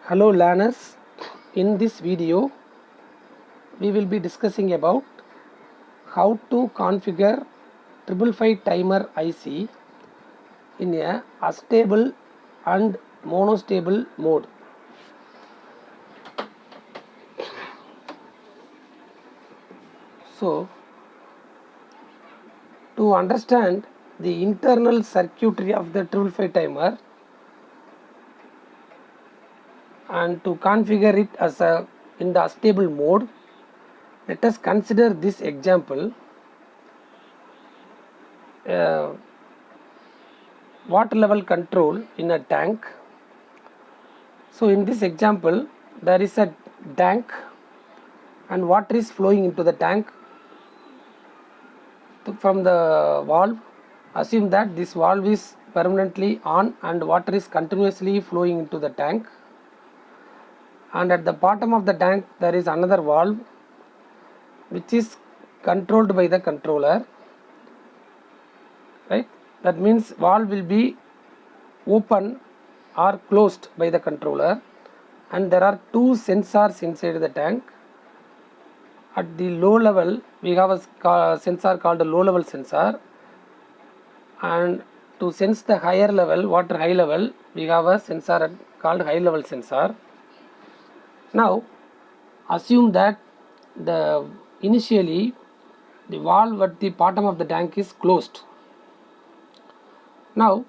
Hello learners, in this video we will be discussing about how to configure 555 timer IC in a astable and monostable mode. So, to understand the internal circuitry of the 555 timer and to configure it as in the astable mode, let us consider this example. Water level control in a tank. So in this example there is a tank and water is flowing into the tank from the valve. Assume that this valve is permanently on and water is continuously flowing into the tank, and at the bottom of the tank there is another valve which is controlled by the controller, right? That means valve will be open or closed by the controller, and there are two sensors inside the tank. At the low level we have a sensor called a low level sensor, and to sense the higher level, water high level, we have a sensor called high level sensor. Now assume that initially the valve at the bottom of the tank is closed. Now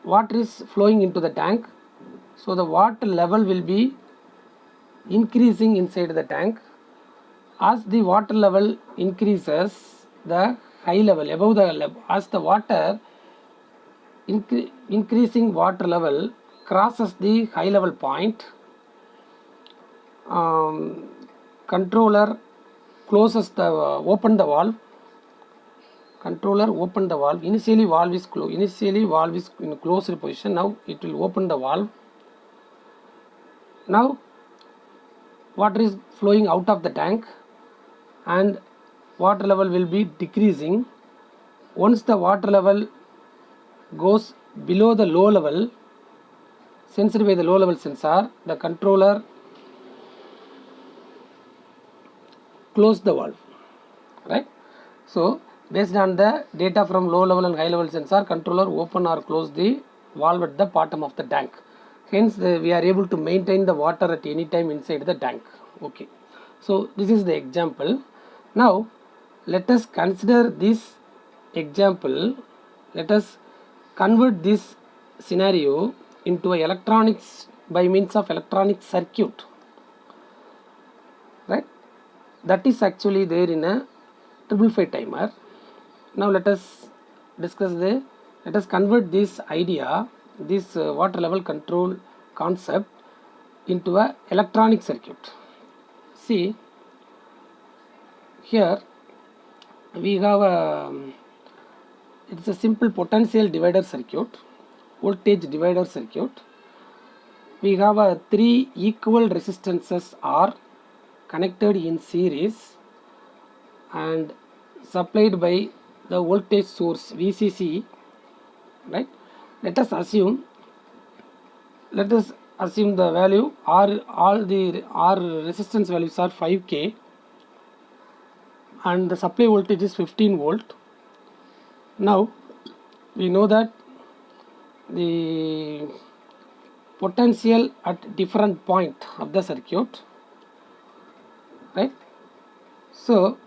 water is flowing into the tank, so the water level will be increasing inside the tank. As the water level increases, the high level above the level, as the water increasing water level crosses the high level point, controller closes the open the valve. Controller open the valve. Initially valve is in closed position. Now it will open the valve. Now water is flowing out of the tank and water level will be decreasing. Once the water level goes below the low level sensed by the low level sensor, the controller close the valve, right? So based on the data from low level and high level sensor, controller open or close the valve at the bottom of the tank. Hence we are able to maintain the water at any time inside the tank. Okay, so this is the example. Now let us consider this example. Let us convert this scenario into a electronics by means of electronic circuit, right? That is actually there in a 555 timer. Now let us convert this idea, this water level control concept into a electronic circuit. See, here we have it's a simple potential divider circuit, voltage divider circuit. We have three equal resistances R connected in series and supplied by the voltage source VCC, right? Let us assume the value R, all the R resistance values are 5K and the supply voltage is 15 volt. Now we know that the potential at different point of the circuit, right? So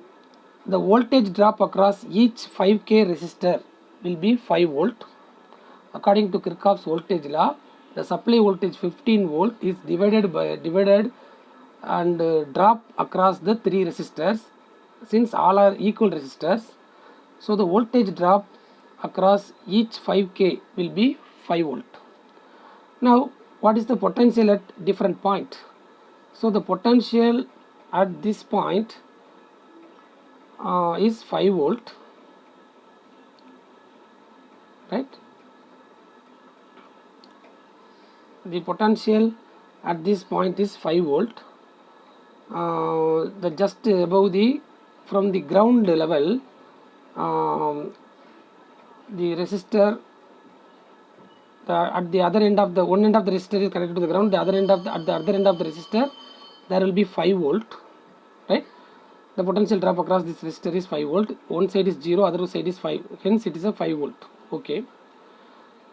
the voltage drop across each 5K resistor will be 5 volt. According to Kirchhoff's voltage law, the supply voltage 15 volt is divided and drop across the three resistors. Since all are equal resistors, so the voltage drop across each 5K will be 5 volt. Now what is the potential at different point? So the potential at this point is 5 volt, right? The potential at this point is 5 volt. The just above the from the ground level, the resistor at the other end of the one end of the resistor is connected to the ground, the other end of the at the other end of the resistor there will be 5 volt, right? The potential drop across this resistor is 5 volt. One side is 0, other side is 5, hence it is a 5 volt. Okay,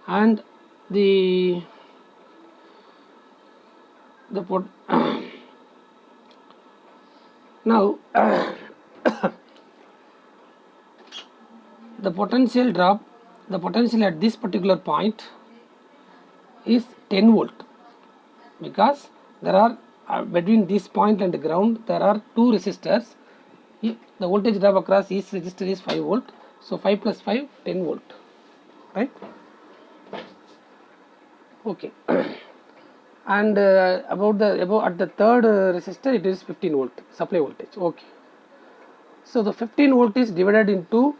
and the pot now the potential drop, the potential at this particular point is 10 volt, because there are between this point and the ground there are two resistors. If the voltage drop across each resistor is 5 volt, so 5 plus 5 10 volt, right? Okay. And about at the third resistor it is 15 volt supply voltage. Okay, so the 15 volt is divided into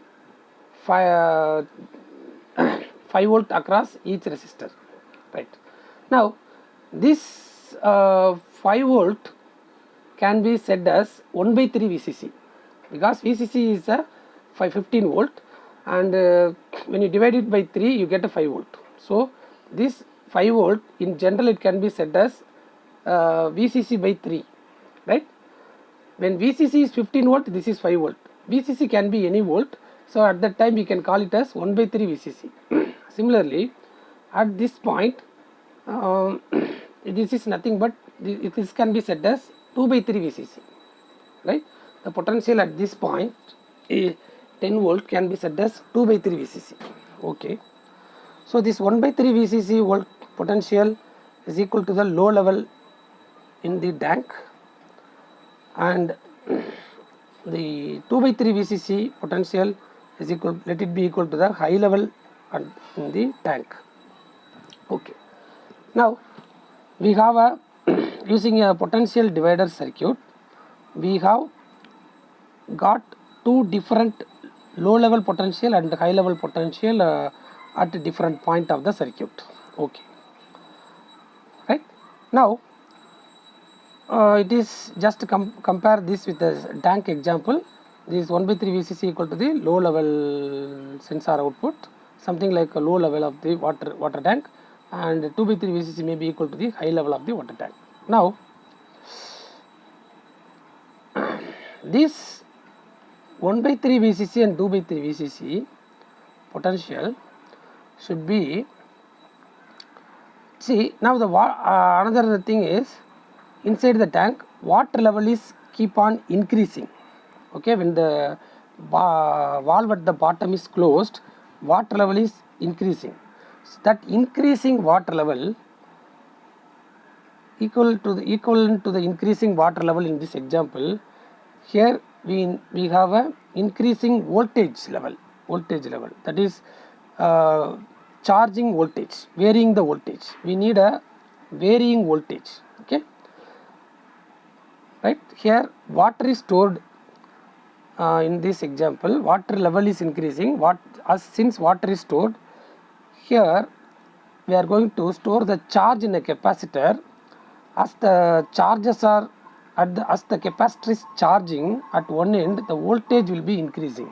5 volt across each resistor, right? Now this 5 volt can be said as 1 by 3 VCC, because VCC is a 15 volt, and when you divide it by 3 you get a 5 volt. So this 5 volt in general it can be said as VCC by 3, right? When VCC is 15 volt, this is 5 volt. VCC can be any volt, so at that time we can call it as 1 by 3 VCC. Similarly, at this point this is nothing but this can be said as 2 by 3 VCC, right? The potential at this point 10 volt can be said as 2 by 3 VCC. Okay, so this 1 by 3 VCC volt potential is equal to the low level in the tank, and the 2 by 3 VCC potential is equal, let it be equal to the high level in the tank. Okay, now we have a using a potential divider circuit, we have got two different low level potential and high level potential at a different point of the circuit. Okay, right? Now it is just compare this with the tank example. This 1 by 3 VCC equal to the low level sensor output, something like a low level of the water tank, and 2 by 3 VCC may be equal to the high level of the water tank. Now this 1 by 3 VCC and 2 by 3 VCC potential should be, see now the another thing is, inside the tank water level is keep on increasing. Okay, when the valve at the bottom is closed, water level is increasing. So that increasing water level equivalent to the increasing water level in this example. Here we have a increasing voltage level, that is charging voltage, varying the voltage. We need a varying voltage. Okay, right? Here water is stored in this example, water level is increasing. Since water is stored, here we are going to store the charge in a capacitor. As the charges are as the capacitor is charging at one end, the voltage will be increasing.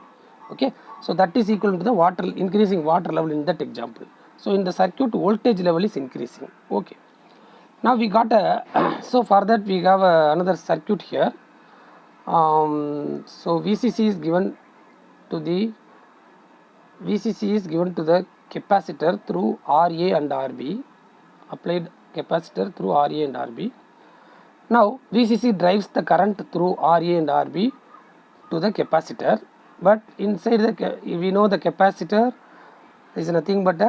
Okay, so that is equal to the increasing water level in that example. So in the circuit voltage level is increasing. Okay, now we got a so for that we have another circuit here. So VCC is given to the capacitor through RA and RB, applied capacitor through RA and RB. Now VCC drives the current through RA and RB to the capacitor, but inside we know the capacitor is nothing but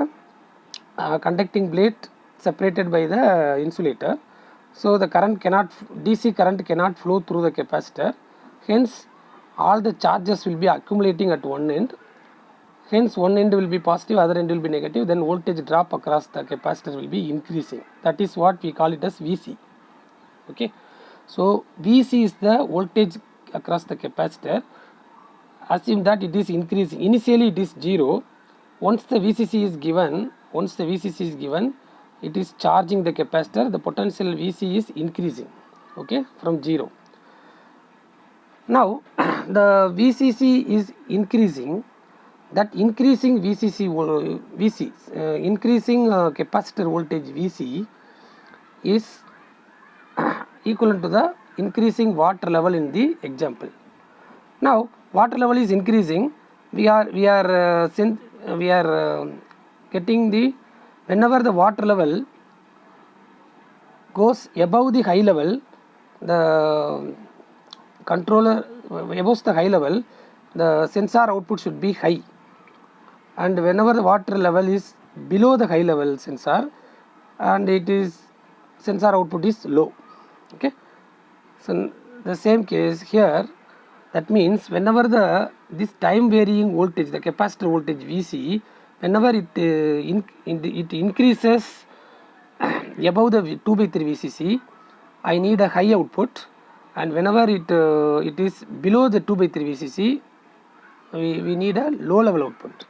a conducting plate separated by the insulator. So the DC current cannot flow through the capacitor, hence all the charges will be accumulating at one end. Hence one end will be positive, other end will be negative, then voltage drop across the capacitor will be increasing. That is what we call it as VC. Okay, so VC is the voltage across the capacitor. Assume that it is increasing. Initially it is 0. Once the VCC is given, it is charging the capacitor. The potential VC is increasing. Okay, from 0. Now the VCC is increasing. that increasing increasing capacitor voltage VC is equivalent to the increasing water level in the example. Now water level is increasing. We are getting the, whenever the water level goes above the high level, the controller above the high level, the sensor output should be high, and whenever the water level is below the high level sensor, and it is sensor output is low. Okay, so the same case here, that means whenever this time varying voltage, the capacitor voltage VC, whenever it increases above the 2/3 VCC, I need a high output, and whenever it is below the 2/3 VCC, we need a low level output.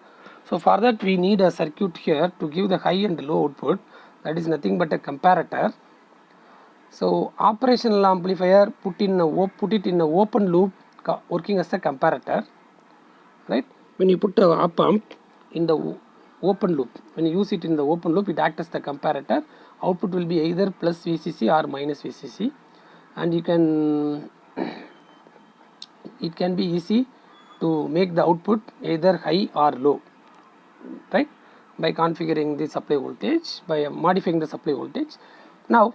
So for that we need a circuit here to give the high and low output, that is nothing but a comparator. So operational amplifier put it in a open loop working as a comparator, right? When you put a op amp in the open loop, when you use it in the open loop, it acts as the comparator. Output will be either plus VCC or minus VCC, and you can it can be easy to make the output either high or low, right, by configuring the supply voltage, by modifying the supply voltage. Now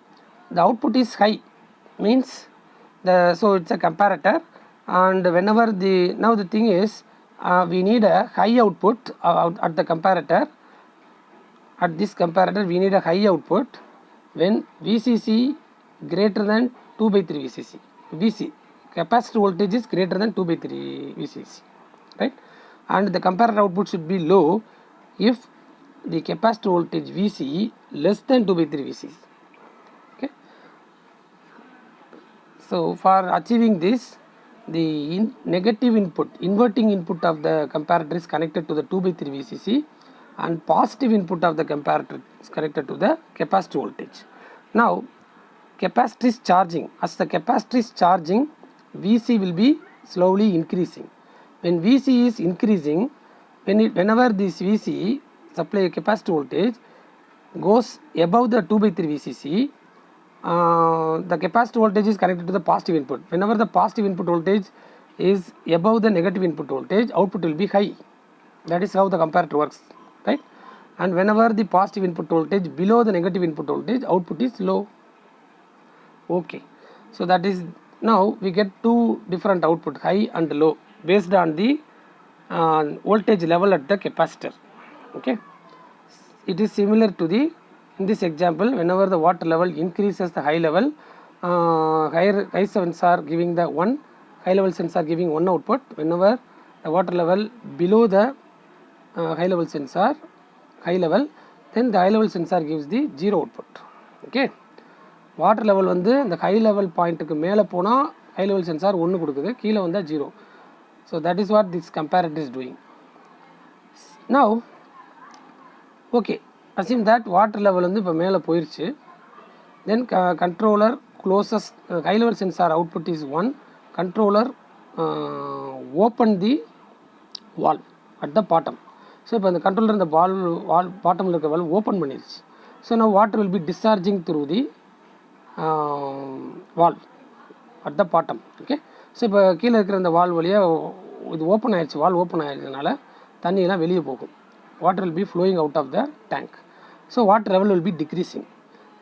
the output is high, means so it's a comparator, and whenever now the thing is, we need a high output at the comparator. At this comparator we need a high output when VCC greater than 2/3 VCC. VC capacitor voltage is greater than 2/3 VCC, right? And the comparator output should be low if the capacitor voltage VC less than 2/3 VCC. Okay. So for achieving this, the negative input, inverting input of the comparator is connected to the 2/3 VCC, and positive input of the comparator is connected to the capacitor voltage. Now capacitor is charging. As the capacitor is charging, VC will be slowly increasing. When VC is increasing, whenever this VC supply capacitor voltage goes above the 2/3 VCC, the capacitor voltage is connected to the positive input. Whenever the positive input voltage is above the negative input voltage, output will be high. That is how the comparator works, right? And whenever the positive input voltage below the negative input voltage, output is low. Okay, so that is, now we get two different output, high and low, based on the voltage level at the capacitor. Okay, it is similar to the, in this example, whenever the water level increases the high level, high sensor giving the one, high level sensor giving one output. Whenever the water level below the high level sensor, high level, then the high level sensor gives the zero output. Okay, water level வந்து இந்த high level பாயிண்ட்டுக்கு மேலே போனால் high level sensor 1 கொடுக்குது, கீழே வந்தால் 0. So that is what this comparator is doing. Now okay, assume that water level வந்து இப்போ மேலே போயிடுச்சு. Then controller closes, high level sensor output is 1. Controller open the valve at the bottom. So இப்போ the controller இந்த valve bottom இருக்க valve open பண்ணிடுச்சு. So now water will be discharging through the valve at the bottom. Okay, so இப்போ கீழே இருக்கிற இந்த valve வழியாக இது ஓப்பன் ஆயிடுச்சு, வால்வ் ஓப்பன் ஆயிடுறதுனால தண்ணியெல்லாம் வெளியே போகும். Water will be flowing out of the tank. So water level will be decreasing.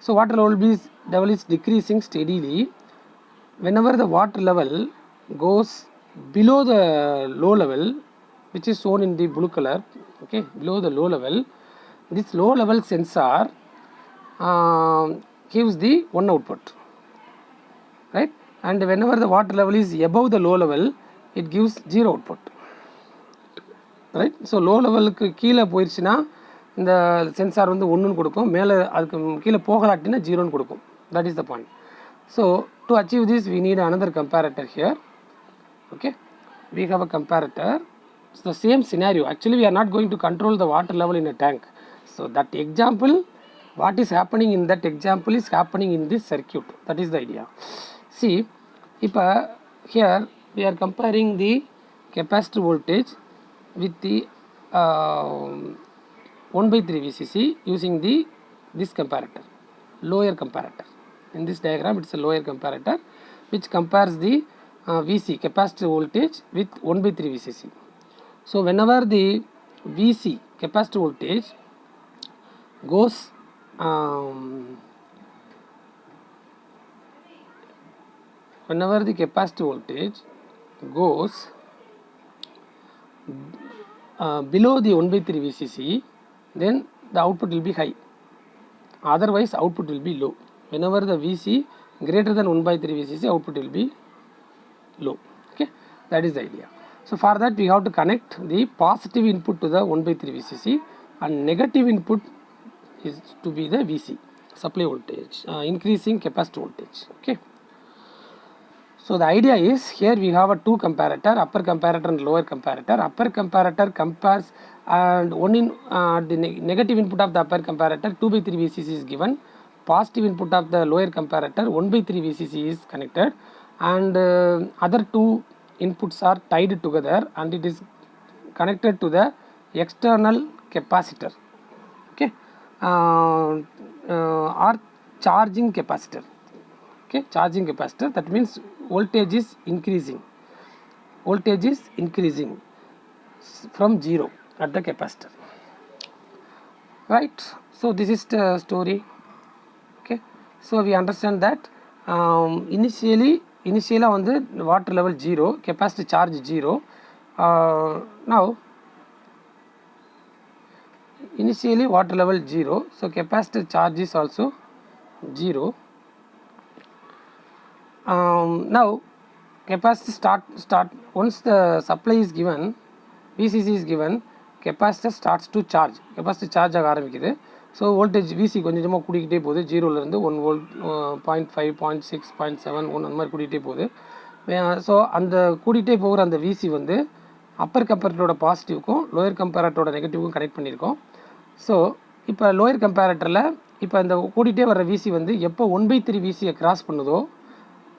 So water level is decreasing steadily. Whenever the water level goes below the low level, which is shown in the blue color, okay, below the low level, this low level sensor gives the one output, right? And whenever the water level is above the low level, it gives zero output, right? So low level க்கு கீழே போயிடுச்சுன்னா இந்த sensor வந்து 1ன்னு கொடுக்கும், மேலே அதுக்கு கீழே போகலாட்டினா 0ன்னு கொடுக்கும். That is the point. So to achieve this, we need another comparator here. Okay, we have a comparator. It's the same scenario. Actually we are not going to control the water level in a tank. So that example, what is happening in that example is happening in this circuit. That is the idea. See, here we are comparing the capacitor voltage with the 1 by 3 VCC using this comparator, lower comparator. In this diagram, it's a lower comparator which compares the VC, capacitor voltage, with 1 by 3 VCC. So whenever the VC, capacitor voltage, goes whenever the capacitor voltage goes below the 1 by 3 VCC, then the output will be high. Otherwise, output will be low. Whenever the VC greater than 1 by 3 VCC, output will be low. Okay, that is the idea. So for that, we have to connect the positive input to the 1 by 3 VCC, and negative input is to be the VC, supply voltage, increasing capacitor voltage. Okay. So the idea is, here we have a two comparator, upper comparator and lower comparator. Upper comparator compares, and one in the negative input of the upper comparator 2 by 3 VCC is given. Positive input of the lower comparator 1 by 3 VCC is connected, and other two inputs are tied together, and it is connected to the external capacitor. Okay, or charging capacitor. Okay, charging capacitor, that means voltage is increasing. Voltage is increasing from 0 at the capacitor. Right. So this is the story. Okay. So we understand that initially on the water level 0, capacitor charge 0. Now initially water level 0, so capacitor charge is also 0. Now capacitor start once the supply is given, VCC is given, capacitor starts to charge. Capacitor charge ஆக ஆரம்பிக்குது. So voltage VC கொஞ்சமாக கூடிக்கிட்டே போகுது. 0லேருந்து 1 volt, 0.5, 0.6, 0.7, 1 அந்த மாதிரி கூடிக்கிட்டே போகுது. So அந்த கூடிகிட்டே போகிற அந்த VC வந்து அப்பர் கம்பேரட்டரோட பாசிட்டிவ்க்கும் லோயர் கம்பேரட்டரோட நெகட்டிவ்க்கும் கனெக்ட் பண்ணியிருக்கோம். ஸோ இப்போ லோயர் கம்பேரட்டரில் இப்போ இந்த கூடிகிட்டே வர்ற VC வந்து எப்போ 1/3 VCயை கிராஸ் பண்ணுதோ,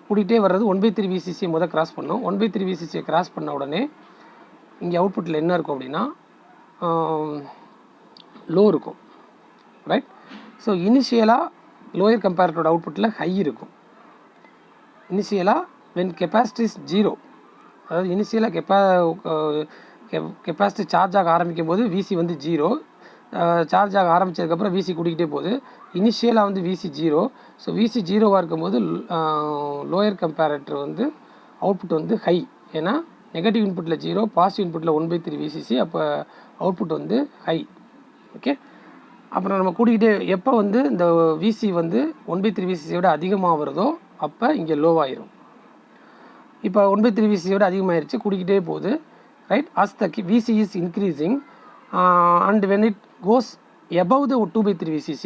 கூடிகிட்டே வர்றது 1/3 VCCயை முதல் கிராஸ் பண்ணும். 1/3 VCCயை கிராஸ் பண்ண உடனே இங்கே அவுட்புட்டில் என்ன இருக்கும் அப்படின்னா லோ இருக்கும். ரைட். ஸோ இனிஷியலாக லோயர் கம்பேரட்டரோட அவுட்புட்டில் ஹை இருக்கும். இனிஷியலாக வென் கெப்பாசிட்டி இஸ் 0, அதாவது இனிஷியலாக கெப்பாசிட்டி சார்ஜ் ஆக ஆரம்பிக்கும் போது VC வந்து 0, சார்ஜ் ஆக ஆரம்பித்ததுக்கப்புறம் VC கூட்டிக்கிட்டே போகுது. இனிஷியலாக வந்து VC 0. ஸோ VC 0வாக இருக்கும்போது லோயர் கம்பேரட்டர் வந்து அவுட்புட் வந்து ஹை. ஏன்னா நெகட்டிவ் இன்புட்டில் 0, பாசிட்டிவ் இன்புட்டில் 1/3 VCC, அப்போ அவுட்புட் வந்து ஹை. ஓகே. அப்புறம் நம்ம கூட்டிக்கிட்டே எப்போ வந்து இந்த VC வந்து 1/3 VCCயை விட அதிகமாக வருதோ அப்போ இங்கே லோவாயிரும். இப்போ 1/3 VCCயை விட அதிகமாகிருச்சு, கூட்டிக்கிட்டே போகுது. Right. As the VC is increasing and when it goes above the 2/3 VCC,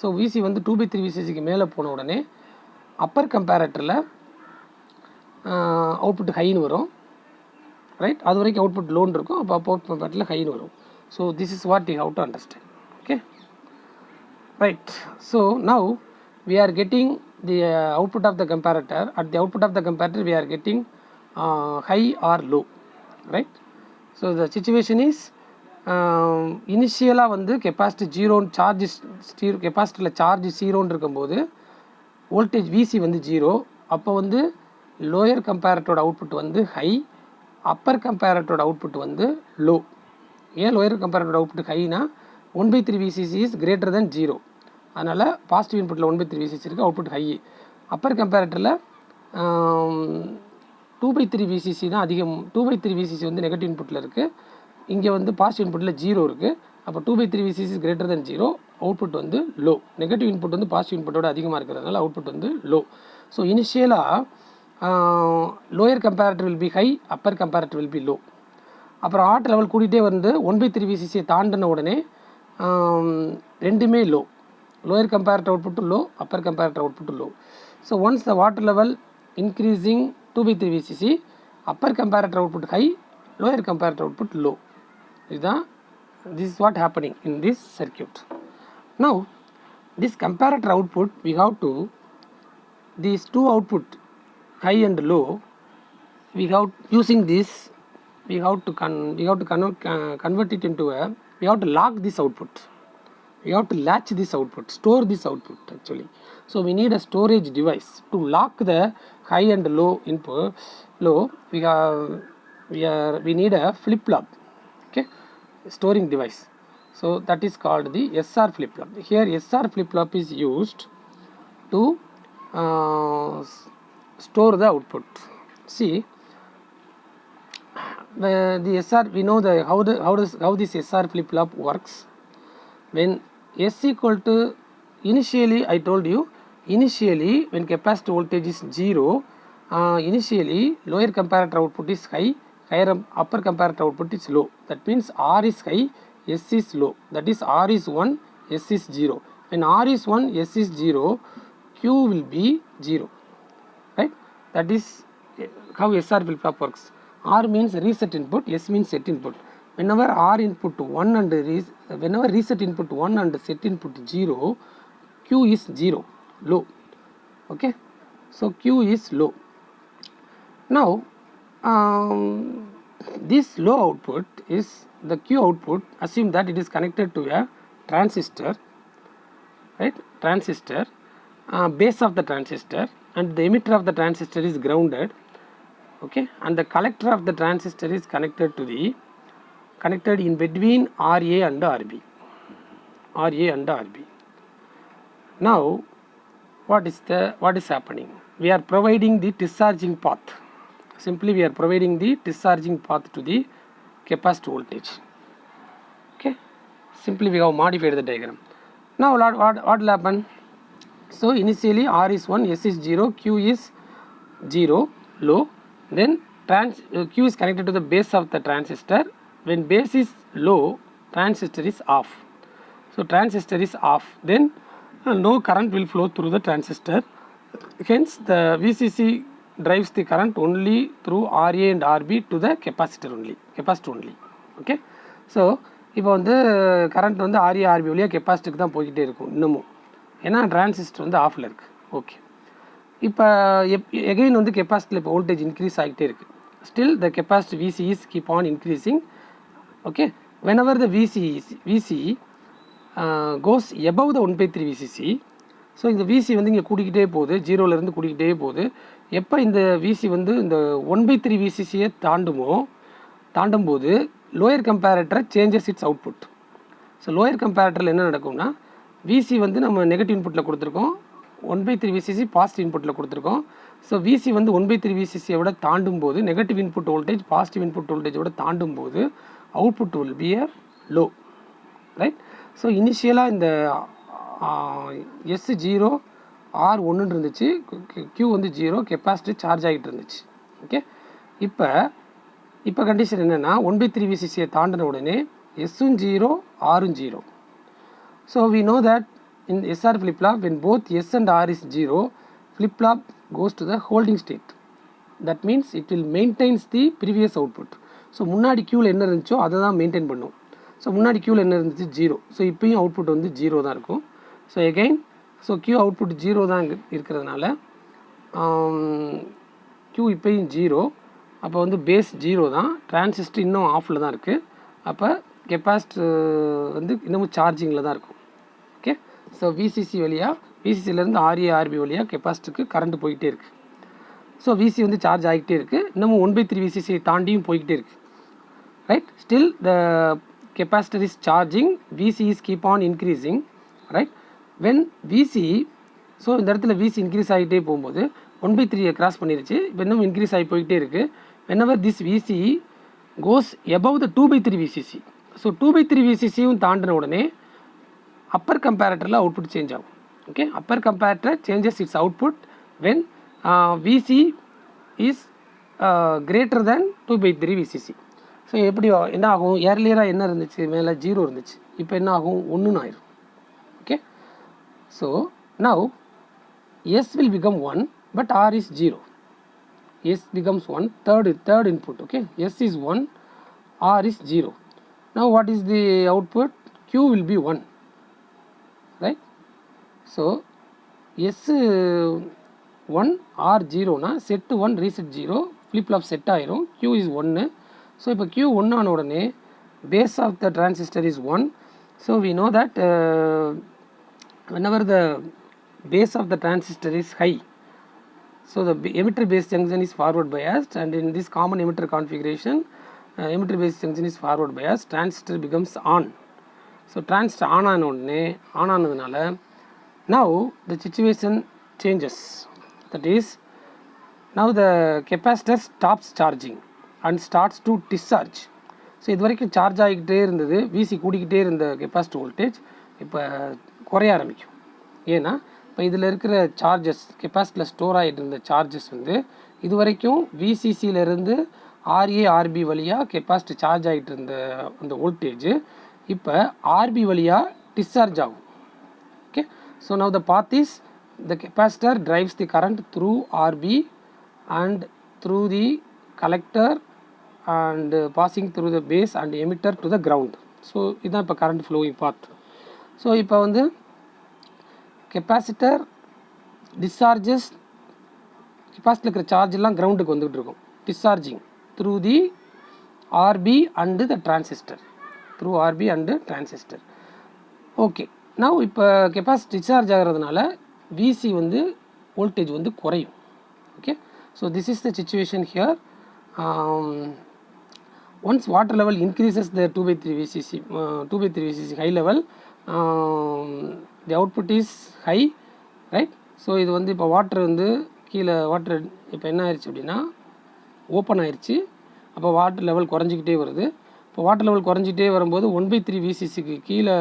so VC வந்து 2/3 VCCக்கு மேலே போன உடனே அப்பர் கம்பேரட்டரில் அவுட்புட் ஹைன்னு வரும். ரைட். அது வரைக்கும் அவுட்புட் லோன் இருக்கும், அப்போ அப்பர் கம்பேரட்டரில் ஹைன்னு வரும். So this is what you have to understand. Okay. Right. So now we are getting the output of the comparator. At the output of the comparator we are getting high or low. Right. So the situation is initially வந்து capacity 0 charge கெப்பாசிட்டியில் charge 0ன்னு இருக்கும்போது voltage VC வந்து 0. அப்போ வந்து lower கம்பேரட்டரோட output வந்து high, Appar கம்பேரட்டரோட output வந்து low. ஏன் lower கம்பேரட்டரோட output ஹைனா 1/3 VCC is greater than 0. அதனால் positive இன்புட்டில் 1/3 VCC இருக்குது, அவுட்புட் ஹை. அப்பர் கம்பேரட்டரில் 2/3 VCC தான் அதிகம். 2/3 VCC வந்து நெகட்டிவ் இன்புட்டில் இருக்குது, இங்கே வந்து பாசிட்டிவ் இன்புட்டில் 0 இருக்குது. அப்போ 2/3 VCC is greater than 0, output வந்து லோ. நெகட்டிவ் இன்புட் வந்து பாசிட்டிவ் இன்புட்டோட அதிகமாக இருக்கிறதுனால அவுட்புட் வந்து லோ. ஸோ இனிஷியலாக lower comparator will be high, upper comparator will be low. அப்புறம் ஆட் லெவல் கூட்டிகிட்டே வந்து 1/3 VCCயை தாண்டின உடனே ரெண்டுமே low. Lower comparator output low, upper comparator output low. So once the water level increasing 2/3 VCC, upper comparator output high, lower comparator output low. இதுதான் this is what happening in this circuit. Now this comparator output we have to, these two output high and low, we have using this we have to convert it into a, we have to lock this output, we have to latch this output, store this output actually. So we need a storage device to lock the high and low input. We need a flip-flop, okay, storing device. So that is called the SR flip-flop. Here SR flip-flop is used to store the output. See, the SR, we know the how this SR flip-flop works. When S equal to, initially I told you, initially when capacitor voltage is 0, initially lower comparator output is high, upper comparator output is low. That means R is high, S is low. That is R is 1, S is 0. When R is 1, S is 0, Q will be 0. Right? That is how SR flip-flop works. R means reset input, S means set input. Whenever R input 1 and whenever reset input 1 and set input 0, Q is 0, low. Okay, so Q is low. Now this low output is the Q output. Assume that it is connected to a transistor, right? Transistor, base of the transistor, and the emitter of the transistor is grounded. Okay, and the collector of the transistor is connected in between RA and RB. Now what is happening? We are providing the discharging path. Simply we are providing the discharging path to the capacitor voltage. Okay, simply we have modified the diagram. Now what will happen? So initially R is 1, S is 0, Q is 0, low. Then Q is connected to the base of the transistor. When base is low, transistor is off. So transistor is off. Then no current will flow through the transistor. Hence the VCC drives the current only through RA and RB to the capacitor only. Okay. So இப்போ வந்து current வந்து RA RB வழியாக கெப்பாசிட்டருக்கு தான் போய்கிட்டே இருக்கும் இன்னமும், ஏன்னா transistor வந்து ஆஃபில் இருக்குது. ஓகே, இப்போ எகைன் வந்து கெப்பாசிட்டியில் இப்போ வோல்டேஜ் இன்க்ரீஸ் ஆகிட்டே இருக்குது. Still the capacitor VC is keep on increasing. Okay, whenever the VC goes above the 1/3 VCC, so இந்த விசி வந்து இங்கே கூட்டிக்கிட்டே போகுது, ஜீரோலேருந்து கூட்டிக்கிட்டே போகுது. எப்போ இந்த விசி வந்து இந்த 1/3 விசிசியை தாண்டும்போது lower comparator changes its output. So lower கம்பேரேட்டரில் என்ன நடக்கும்னா, விசி வந்து நம்ம நெகட்டிவ் இன்புட்டில் கொடுத்துருக்கோம், 1/3 விசிசி பாசிட்டிவ் இன்புட்டில் கொடுத்துருக்கோம். ஸோ விசி வந்து 1/3 விசிசியை விட தாண்டும் போது, negative input voltage positive input வோல்டேஜோட தாண்டும் போது output will be a low, right. So இனிஷியலாக இந்த எஸ் 0 ஆர் 1 இருந்துச்சு, Q வந்து 0, கெப்பாசிட்டி சார்ஜ் ஆகிட்டு இருந்துச்சு. ஓகே, இப்போ கண்டிஷன் என்னென்னா 1/3 விசிசியை தாண்டின உடனே எஸ்ஸும் 0 ஆரும் 0. So we know that in SR flip-flop, when both S and R is 0, flip-flop goes to the holding state. That means it will maintains the previous output. So முன்னாடி Qவில் என்ன இருந்துச்சோ அதை தான் மெயின்டைன் பண்ணும். ஸோ முன்னாடி Qவில் என்ன இருந்துச்சு 0, ஸோ இப்போயும் அவுட்புட் வந்து 0 தான் இருக்கும். So again so Q output 0 தான் இருக்கிறதுனால Q இப்போயும் 0, அப்போ வந்து பேஸ் 0 தான், டிரான்சிஸ்டர் இன்னும் ஆஃபில் தான் இருக்குது, அப்போ கெப்பாசிட்டர் வந்து இன்னமும் சார்ஜிங்கில் தான் இருக்கும். ஓகே, ஸோ விசிசி வழியாக, விசிசிலேருந்து RA RB வழியாக கெப்பாசிட்டருக்கு கரண்ட் போய்கிட்டே இருக்குது. ஸோ விசி வந்து சார்ஜ் ஆகிட்டே இருக்குது, இன்னமும் 1/3 விசிசியை தாண்டியும் போய்கிட்டே இருக்குது, right. Still the capacitor is charging, VC is keep on increasing, right. When VC, so இந்த இடத்துல விசி இன்க்ரீஸ் ஆகிட்டே போகும்போது 1/3 கிராஸ் பண்ணிருச்சு, இப்போ இன்னும் இன்க்ரீஸ் ஆகி போய்கிட்டே இருக்குது. whenever this VC goes above the 2/3 VCC, so 2/3 VCCயும் தாண்டின உடனே upper comparatorல output change ஆகும். Okay, upper comparator changes its output when VC is greater than 2/3 VCC. So எப்படி என்ன ஆகும், ஏர்லியராக என்ன இருந்துச்சு, மேலே 0 இருந்துச்சு, இப்போ என்ன ஆகும் 1 ஆயிரும். Okay, so now S will become 1 but R is 0. S becomes 1, third input. Okay, S is 1, R is 0. Now what is the output? Q will be 1, right. So S 1 R 0 na set 1 reset 0, flip flop set ஆயிரும், Q is 1. So இப்போ Q 1 ஆன உடனே base of the transistor is 1. So we know that whenever the base of the transistor is high, so the emitter base junction is forward biased, and in this common emitter configuration emitter base junction is forward biased, transistor becomes on. So transistor on ஆனதுனால now the situation changes, that is now the capacitor stops charging and starts to discharge. So இது வரைக்கும் charge ஆகிக்கிட்டே இருந்தது, விசி கூடிக்கிட்டே இருந்த capacity voltage இப்போ குறைய ஆரம்பிக்கும். ஏன்னா இப்போ இதில் இருக்கிற சார்ஜஸ், கெப்பாசிட்டியில் ஸ்டோர் ஆகிட்டு இருந்த சார்ஜஸ் வந்து இது வரைக்கும் விசிசியிலேருந்து ஆர்ஏ ஆர்பி வழியாக கெப்பாசிட்டி சார்ஜ் ஆகிட்டு இருந்த அந்த வோல்டேஜ் இப்போ ஆர்பி வழியாக டிஸ்சார்ஜ் ஆகும். Okay, so now the path is the capacitor drives the current through RB and through the collector and passing through the base and emitter to the ground. So இதான் இப்போ current flowing path. So இப்போ வந்து capacitor discharges, கெப்பாசிட்டியில் இருக்கிற charge எல்லாம் கிரவுண்டுக்கு வந்துகிட்டு இருக்கும், discharging through the RB and the transistor, through RB and the transistor. Okay, now இப்போ கெப்பாசிட்டி டிஸ்சார்ஜ் ஆகிறதுனால விசி வந்து வோல்டேஜ் வந்து குறையும். Okay, so this is the situation here. Once water level increases the 2/3 VCC, 2/3 VCC high level, the output is high, right. So இது வந்து இப்போ water வந்து கீழே வாட்டர் இப்போ என்ன ஆயிடுச்சு அப்படின்னா ஓப்பன் ஆயிடுச்சு. அப்போ வாட்டர் லெவல் குறைஞ்சிக்கிட்டே வருது. இப்போ வாட்டர் லெவல் குறைஞ்சிக்கிட்டே வரும்போது 1/3 விசிசிக்கு கீழே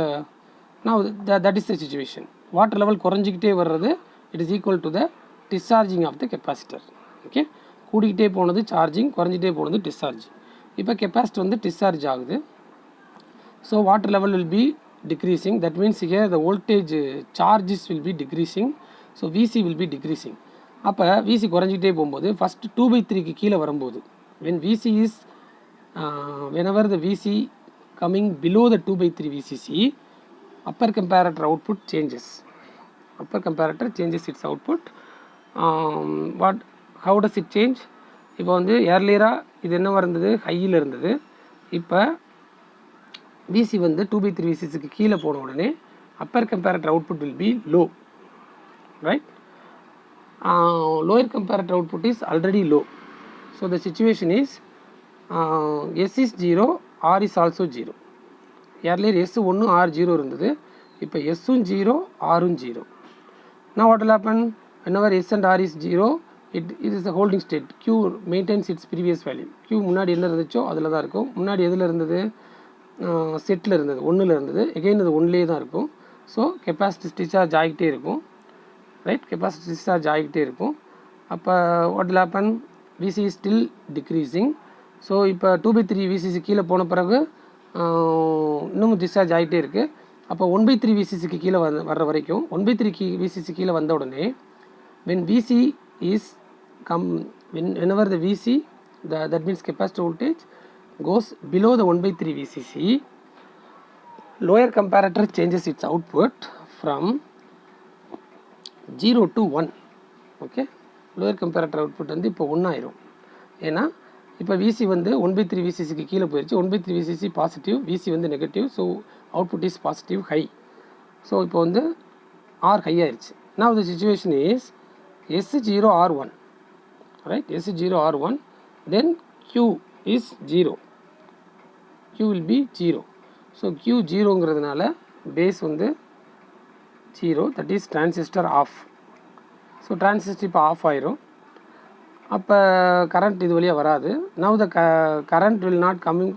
நான் that is the situation. Water level குறைஞ்சிக்கிட்டே வர்றது it is equal to the discharging of the capacitor. Okay, கூடிக்கிட்டே போனது சார்ஜிங், குறைஞ்சிட்டே போனது டிஸ்சார்ஜிங். இப்போ கெப்பாசிட்டர் வந்து டிஸ்சார்ஜ் ஆகுது. So water level will be decreasing, that means here the voltage charges will be decreasing. So VC will be decreasing. அப்போ விசி குறைஞ்சிக்கிட்டே போகும்போது ஃபஸ்ட்டு 2/3க்கு கீழே வரும்போது when VC is whenever the VC coming below the 2/3 VCC, upper comparator output changes. Upper comparator changes its output. How does it change? இப்போ வந்து ஏர்லியராக இது என்ன இருந்தது, ஹையில் இருந்தது. இப்போ விசி வந்து 2/3 விசிசிக்கு கீழே போன உடனே upper comparator output will be low, right. Lower comparator output is already low. So the situation is S is 0, R is also 0. Earlier S 1 R 0 இருந்தது, இப்போ எஸ்ஸும் 0 ஆரும் 0. Now what will happen? Whenever S and R is 0, it is a holding state. Q maintains its previous value. Q முன்னாடி என்ன இருந்துச்சோ அதில் தான் இருக்கும். முன்னாடி எதில் இருந்தது, செட்டில் இருந்தது, 1ல் இருந்தது. எகெயின் அது 1லே தான் இருக்கும். ஸோ கெப்பாசிட்டி டிஸ்சார்ஜ் ஆகிக்கிட்டே இருக்கும், ரைட். கெப்பாசிட்டி டிஸ்சார்ஜ் ஆகிக்கிட்டே இருக்கும். அப்போ what will happen? VC is still decreasing. So இப்போ 2/3 விசிசி கீழே போன பிறகு இன்னும் டிஸ்சார்ஜ் ஆகிட்டே இருக்குது. அப்போ 1/3 விசிசிக்கு கீழே வர்ற வரைக்கும் 1/3 விசிசி கீழே வந்த உடனே when VC is whenever the VC that means capacitor voltage goes below the 1/3 விசிசி, lower comparator changes its output from 0 to 1. Okay, lower comparator output வந்து இப்போ 1 ஆயிரும். ஏன்னா இப்போ விசி வந்து 1/3 விசிசிக்கு கீழே போயிடுச்சு. 1/3 விசிசி பாசிட்டிவ், விசி வந்து negative. So output is positive, high. So இப்போ வந்து ஆர் ஹை ஆயிடுச்சு. Now the situation is S0 R1, right. S0 R1, then Q is 0. Q will be 0. So Q 0ங்கிறதுனால பேஸ் வந்து 0, that is transistor off. So transistor இப்போ off ஆயிரும். அப்போ current இது வழியாக வராது. Now the current will not coming,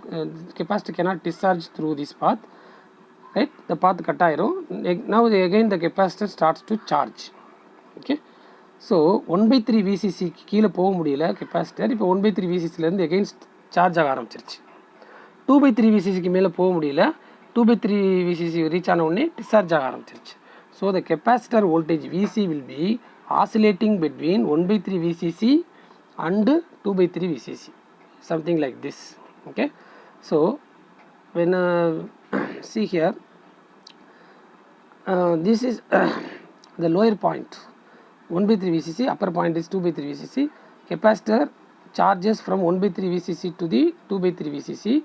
capacity cannot discharge through this path, right. The path cut ஆயிரும். Now again the capacitor starts to charge. Okay, so 1/3 விசிசிக்கு கீழே போக முடியல கெப்பாசிட்டர். இப்போ 1/3 விசிசிலேருந்து எகெயின் சார்ஜ் ஆக ஆரம்பிச்சிருச்சு. 2/3 விசிசிக்கு மேலே போக முடியல. 2/3 விசிசி ரீச் ஆன உடனே டிஸ்சார்ஜ் ஆக ஆரம்பிச்சிருச்சு. So the capacitor voltage VC will be oscillating between 1/3 VCC and 2/3 VCC, something like this. Okay, so when see here, this is the lower point 1/3 VCC, upper point is 2/3 VCC. Capacitor charges from 1 by 3 VCC to the 2 by 3 VCC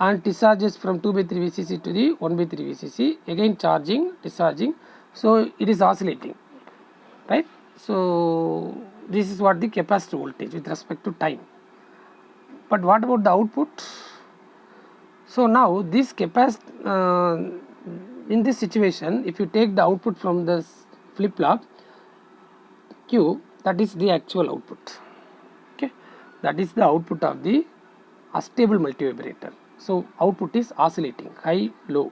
and discharges from 2 by 3 VCC to the 1 by 3 VCC, again charging, discharging. So it is oscillating, right? So this is what the capacitor voltage with respect to time. But what about the output? So now this capacitor, in this situation, if you take the output from this flip-flop Q, that is the actual output. Okay, that is the output of the astable multivibrator. So output is oscillating, high, low,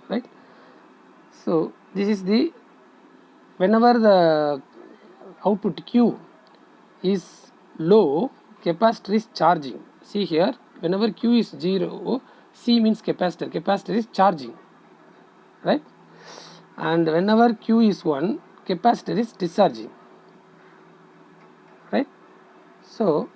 right? So this is the, whenever the output Q is low, capacitor is charging. See here, whenever Q is 0, C means capacitor is charging, right? And whenever Q is 1, capacitor is discharging, right? So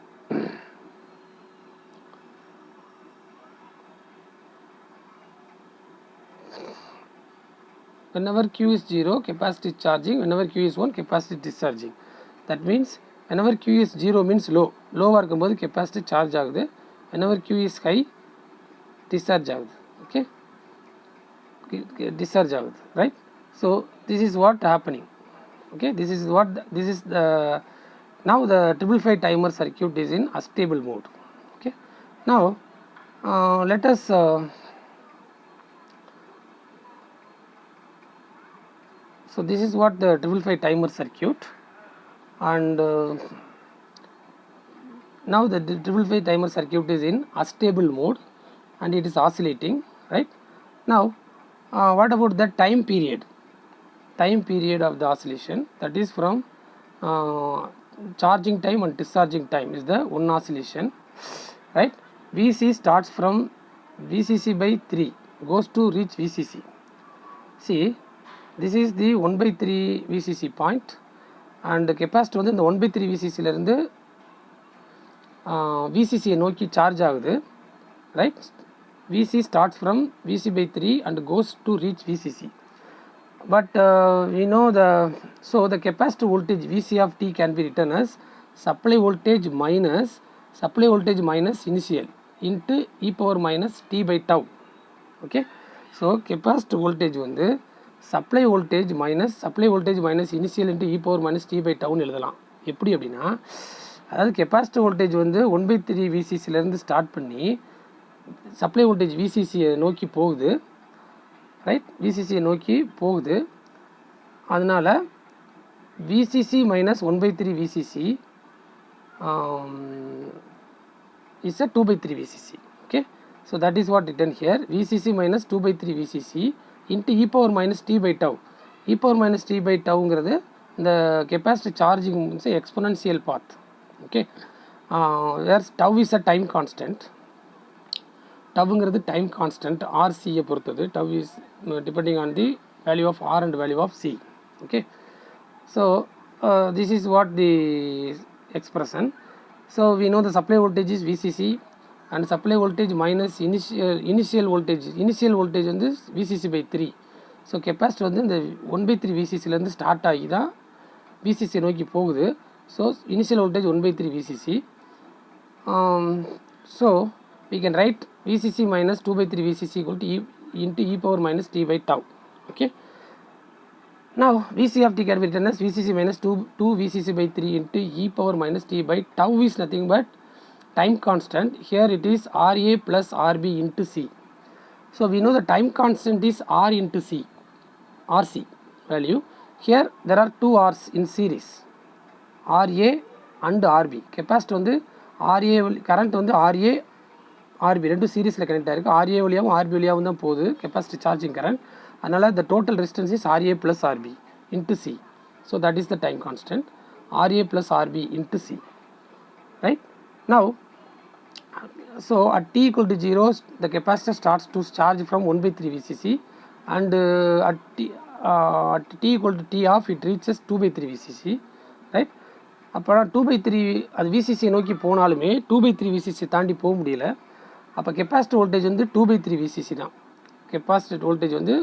whenever Q is 0, capacitor is charging. Whenever Q is 1, capacitor is discharging. That means whenever Q is 0 means low. Low இருக்கும்போது capacitor charge ஆகுது. Whenever Q is high, discharge ஆகுது. Okay, discharge ஆகுது, right? So this is what happening. Okay, this is the now the 555 timer circuit is in astable mode. Okay, now let us so this is what the 555 timer circuit, and now the 555 timer circuit is in astable mode and it is oscillating, right? Now what about the time period of the oscillation? That is from charging time and discharging time is the one oscillation, right? VC starts from VCC by 3 goes to reach VCC. See, this is the 1 by 3 VCC point and the capacitor வந்து இந்த 1 by 3 VCC ல இருந்து VCC நோக்கி charge ஆகுது, right? VC starts from VC by 3 and goes to reach VCC. But we know the capacitor voltage VC of t can be written as supply voltage minus initial into e power minus t by tau. Okay, so capacitor voltage வந்து supply voltage minus initial into e power minus t by tau னு எழுதலாம். எப்படி அப்படின்னா, அதாவது capacitor voltage வந்து 1 by 3 VCC ல இருந்து start பண்ணி supply voltage VCC நோக்கி போகுது, ரைட்? VCC நோக்கி போகுது. அதனால VCC minus 1 by 3 VCC is a 2 by 3 VCC. Okay, so that is what written here, VCC minus 2 by 3 VCC into e power minus t by tau. E power minus t by tau ங்கிறது இந்த capacitor charging means exponential path. Okay, where tau is a time constant. Tauங்கிறது time constant RC பொறுத்தது. Tau is depending on the value of R and value of C. Okay, so this is what the expression. So we know the supply voltage is VCC and supply voltage minus initial voltage வந்து VCC by 3. So capacitor வந்து இந்த 1 by 3 VCC ல இருந்து start ஆகி தான் VCC நோக்கி போகுது. So initial voltage 1 by 3 VCC. So we can write VCC minus 2 by 3 VCC equal to into e power minus t by tau. Okay, now VC of t can be written as VCC minus 2 VCC by 3 into e power minus t by tau is nothing but time constant. Here it is RA plus RB into C. So we know the time constant is R into C, RC value. Here there are two R's in series, RA and RB. Capacitor வந்து RA current வந்து RA RB ரெண்டு சீரிஸில் connect ஆகிருக்கு. RA வழியாகவும் RB வழியாகவும் தான் போகுது capacitor charging current. அதனால் the total resistance is RA plus RB into C. So that is the time constant, RA plus RB into C, right? Now so at t equal to 0 the capacitor starts to charge from 1 by 3 VCC and at t equal to t off it reaches 2 by 3 VCC, right? அப்புறம் 2 by 3 அது VCC நோக்கி போனாலுமே 2 by 3 VCC தாண்டி போக முடியல. அப்போ capacitor voltage வந்து 2 by 3 VCC தான். capacitor voltage வந்து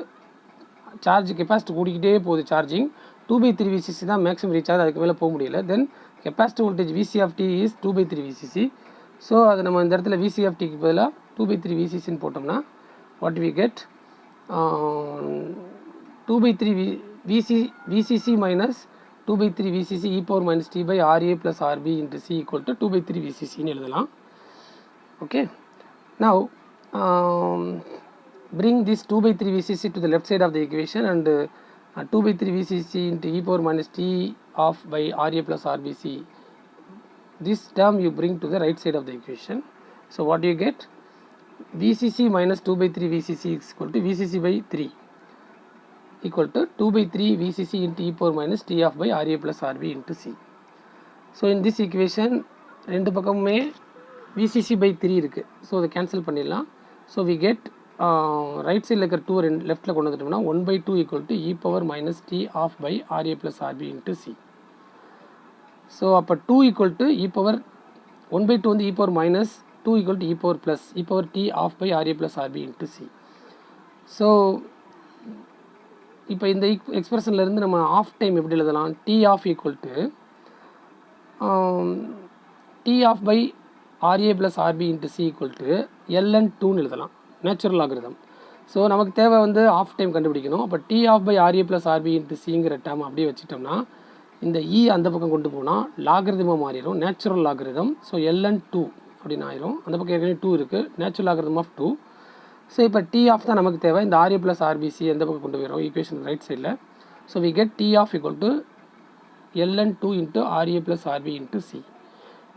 சார்ஜ் capacitor கூடிக்கிட்டே போகுது சார்ஜிங். 2 by 3 VCC தான் மேக்ஸிமம் ரீச் ஆகுது, அதுக்கு மேலே போக முடியல. தென் capacitor voltage VC of t is 2 by 3 VCC. So அது நம்ம இந்த இடத்துல VC of t க்கு பதிலாக 2 by 3 VCCன்னு போட்டோம்னா what we get 2 by 3 VCC minus 2 by 3 VCC e power minus t by RA plus RB into C equal to 2 by 3 VCC ன்னு எழுதலாம். Okay, now bring this 2 by 3 VCC to the left side of the equation and 2 by 3 VCC into e power minus t of by RA plus RBC. This term you bring to the right side of the equation. So what do you get? VCC minus 2 by 3 VCC is equal to VCC by 3 equal to 2 by 3 VCC into e power minus t of by RA plus RB into C. So in this equation ரெண்டு பக்கமுமே VCC by 3 இருக்கு. So அதை cancel பண்ணிடலாம். So we get right சைடில் இருக்கிற 2 லெஃப்ட்டில் கொண்டு வந்துட்டோம்னா 1 by 2 equal to e power minus t of by RA plus RB into C. So அப்போ 2 equal to e power 1 by 2 வந்து e power minus 2 equal to e power plus e power t of by RA plus RB into C. So இப்போ இந்த எக்ஸ்பிரஷன்லேருந்து நம்ம off time எப்படி எழுதலாம்? t off equal to t off by RA plus RB into C equal to ln2ன்னு எழுதலாம், natural லாகிரிதம். So நமக்கு தேவை வந்து ஆஃப் டைம் கண்டுபிடிக்கணும். அப்போ t off by RA plus RB into Cங்கிற டேம் அப்படியே வச்சுட்டோம்னா இந்த E அந்த பக்கம் கொண்டு போனால் லாகிரிதமாக மாறிடும், நேச்சுரல் லாகிரிதம். ஸோ ln2 அப்படின்னு ஆயிரும். அந்த பக்கம் ஏற்கனவே 2 இருக்குது, நேச்சுரல் லாகிரிதம் ஆஃப் 2. ஸோ இப்போ t ஆஃப் தான் நமக்கு தேவை. இந்த RA plus RBC எந்த பக்கம் கொண்டு போயிடும் ஈக்குவேஷன் ரைட் சைடில். So we get t off equal to ln2 into RA plus RB into C.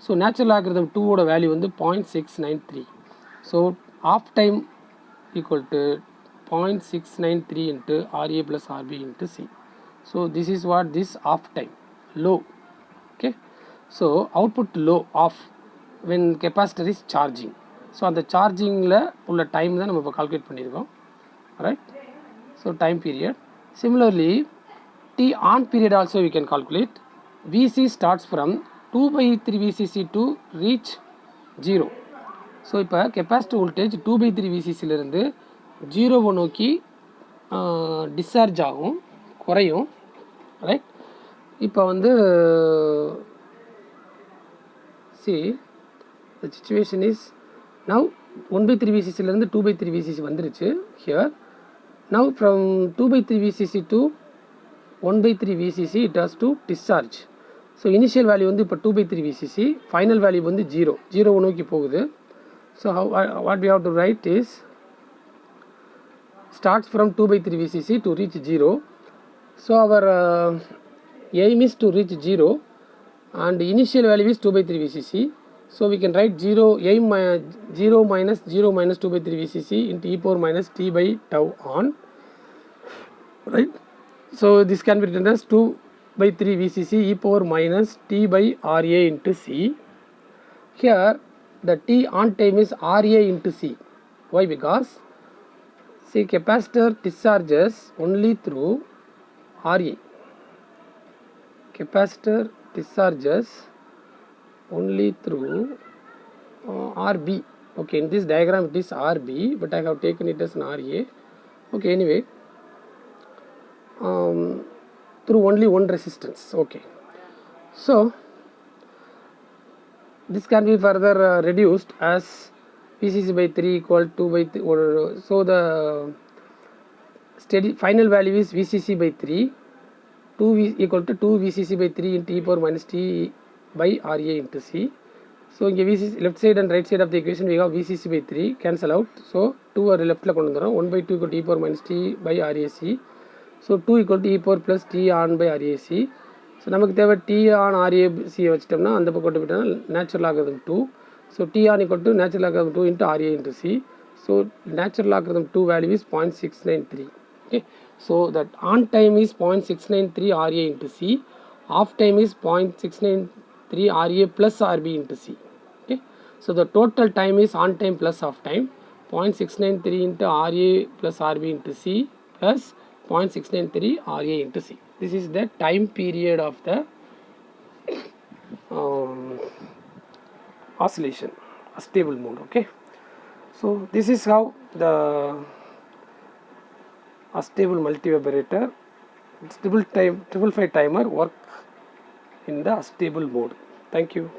So natural logarithm 2ஓட வேல்யூ வந்து 0.693. So off time equal to 0.693 into RA plus RB into C. So this is what this off time, low. Okay, so output low off when capacitor is charging. So அந்த சார்ஜிங்கில் உள்ள time தான் நம்ம இப்போ calculate பண்ணியிருக்கோம், right? So time period. Similarly t on period also we can calculate. VC starts from 2 by 3 VCC to reach 0. So இப்போ capacitor voltage 2 by 3 VCCலேருந்து 0 நோக்கி discharge ஆகும், குறையும், ரைட்? இப்போ வந்து see the situation is now 1 by 3 VCCலேருந்து 2 by 3 VCC வந்துருச்சு here. Now from 2 by 3 VCC to 1 by 3 VCC it has to discharge. So initial value வந்து இப்போ 2 by 3 VCC, final value வந்து 0 நோக்கி போகுது. So what we have to write is starts from 2 by 3 VCC to reach 0. So our aim is to reach 0 and initial value is 2 by 3 VCC. So we can write 0 minus 2 by 3 VCC into e power minus t by tau on, right? So this can be written as 2 by 3 VCC e power minus t by RA into C. Here the t on time is RA into C. Why? Because see capacitor discharges only through RA. Capacitor discharges only through RB. Okay, in this diagram it is RB, but I have taken it as an RA. Okay, anyway, through only one resistance. Okay, so this can be further reduced as VCC by 3 equal to 2 by 3, or so the steady final value is VCC by 3 equal to 2 VCC by 3 into e power minus t by RA into C. So இங்கே VCC left side and right side of the equation we have VCC by 3 cancel out. So 2 are leftல கொண்டு வந்துரும். 1 by 2 equal to e power minus t by RAC. So 2 equal to e power plus t on by RAC. So நமக்கு தேவை t on RAC வச்சிட்டோம்னா அந்த பக்கம் கொண்டு போயிட்டோம்னா natural logarithm 2. So t on equal to natural logarithm 2 into RA into C. So natural logarithm 2 value is 0.693. Okay, so that on time is 0.693 RA into C, off time is 0.693 RA plus RB into C. Okay, so the total time is on time plus off time 0.693 into RA plus RB into C plus 0.693 RA into C. This is the time period of the oscillation, a stable mode. Okay, so this is how the a stable multivibrator triple five timer work in the stable mode. Thank you.